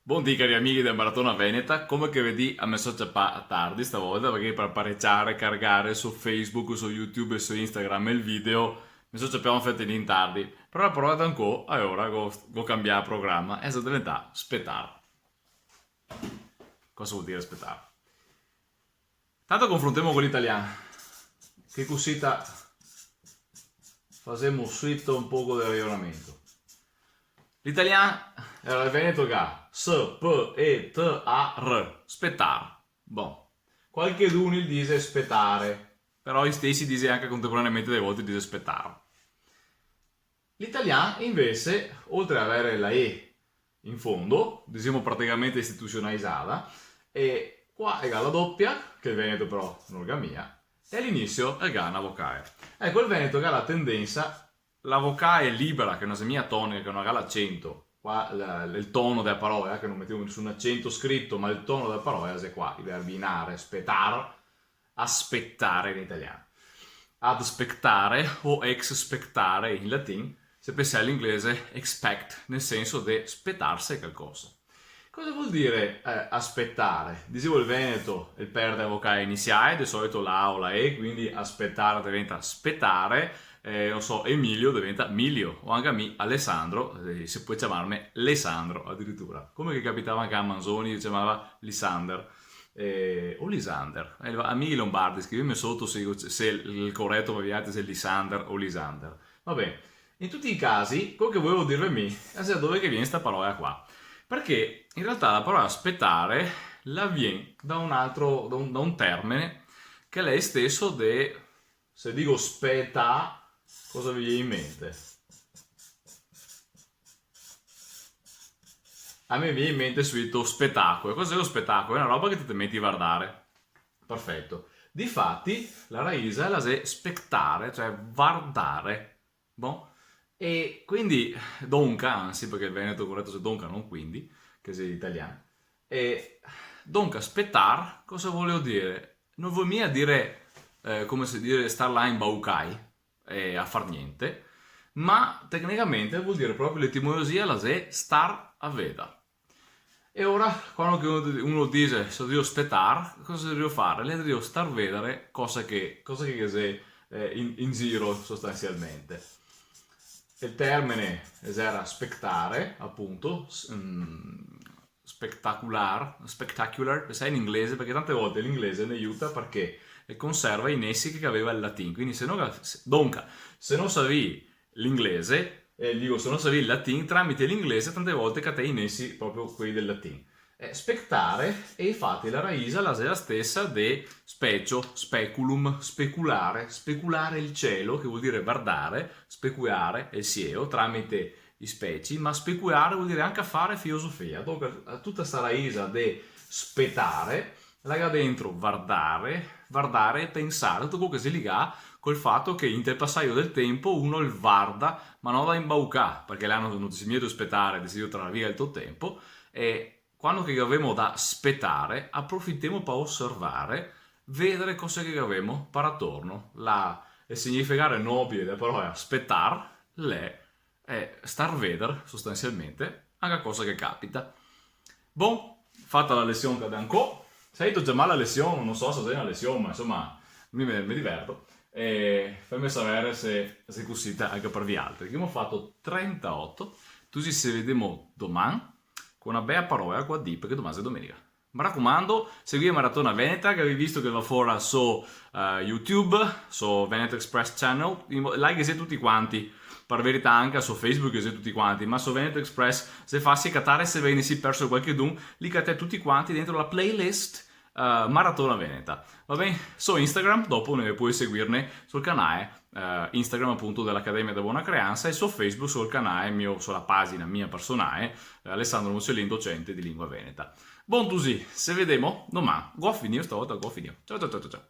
Buondì cari amici della Maratona Veneta, come che vedi a me so tardi stavolta perché per pareggiare, caricare su Facebook, su YouTube e su Instagram il video mi so un fettino in tardi, però la prova ancora e ora go cambiare programma e so diventa aspettare. Cosa vuol dire aspettare? Tanto confrontiamo con l'italiano, che cosita facciamo subito un poco di ragionamento. L'italiano era il veneto che s, p, e, t, a, r, spettare. Bon. Qualche d'uno dice spettare, però gli stessi dice anche contemporaneamente delle volte dice spettare. L'italiano invece, oltre ad avere la e in fondo, diciamo praticamente istituzionalizzata, e qua è la doppia, che il veneto però non è mia, e all'inizio è una vocale. Ecco, il veneto che ha la tendenza la vocale libera, che è una semia tonica, che non ha l'accento, qua il tono della parola, che non mettiamo nessun accento scritto, ma il tono della parola è qua, i verbi inare, aspettare, aspettare in italiano. Ad aspettare o expectare in latino, se pensi all'inglese expect, nel senso di aspettarsi qualcosa. Cosa vuol dire aspettare? Dicevo il veneto, il perde la vocale iniziale, di solito la o la e, quindi aspettare diventa aspettare, non so, Emilio diventa Milio, o anche a me Alessandro, si può chiamarmi Alessandro addirittura. Come che capitava anche a Manzoni, si chiamava Lisander. O Lisander. Amici lombardi, scrivimi sotto se il corretto variante se è Lisander o Lisander. Va bene, in tutti i casi, quello che volevo dirvi a me è da dove che viene questa parola qua. Perché in realtà la parola aspettare la viene da un termine che è lei stesso de, se dico aspetta, cosa vi viene in mente? A me viene in mente subito spettacolo. Cos'è lo spettacolo? È una roba che ti metti a guardare. Perfetto. Difatti, la raiza è la se spettare, cioè guardare. Bon? E quindi donca, anzi, perché il veneto corretto se donca, non quindi, che sia italiano. E donca aspettar, cosa volevo dire? Non vuol mica dire, come si dire, star là in baucai a far niente, ma tecnicamente vuol dire proprio l'etimologia la se star a veda. E ora, quando uno dice se devo aspettare, cosa devo fare? Le devo star a vedere cosa che sei in giro sostanzialmente. Il termine era aspettare, appunto, spectacular, sai in inglese, perché tante volte l'inglese ne aiuta perché conserva i nessi che aveva il latino. Quindi se non sapevi l'inglese, dico se non sapevi il latino, tramite l'inglese tante volte che te i nessi proprio quelli del latino. Spettare e infatti la raiza la è la stessa de specio, speculum, speculare, speculare il cielo, che vuol dire guardare, speculare il cielo tramite i speci, ma speculare vuol dire anche fare filosofia. Dunque, tutta questa raiza de spettare la ha dentro guardare, guardare e pensare, tutto quello che si lega col fatto che in il passaggio del tempo uno il guarda, ma non da imbaucà, perché l'hanno non si miedo aspettare, deciso tra via il tuo tempo, e quando che abbiamo da aspettare, approfittiamo per osservare, vedere cosa che abbiamo per attorno. Il significare nobile della parola aspettar è star vedere sostanzialmente anche cosa che capita. Bon, fatta la lezione che ancora, se hai già male la lezione, non so se sei una lezione, ma insomma mi diverto. E fammi sapere se così anche per vi altri. Abbiamo fatto 38, tu ci vediamo domani con una bella parola qua di perché domani è domenica. Mi raccomando, seguite Maratona Veneta che avete visto che va fuori su YouTube, su Veneto Express Channel, like se tutti quanti, per verità anche su Facebook se tutti quanti, ma su Veneto Express se fassi catare se ve ne si perso qualche dun, li cate tutti quanti dentro la playlist Maratona Veneta. Va bene? Su Instagram, dopo ne puoi seguirne sul canale Instagram appunto dell'Accademia da Buona Creanza e su Facebook sul canale mio, sulla pagina mia personale Alessandro Mussolini, docente di lingua veneta. Buon tusi, se vediamo domani. Go a finire stavolta, go a finire. Ciao ciao ciao ciao.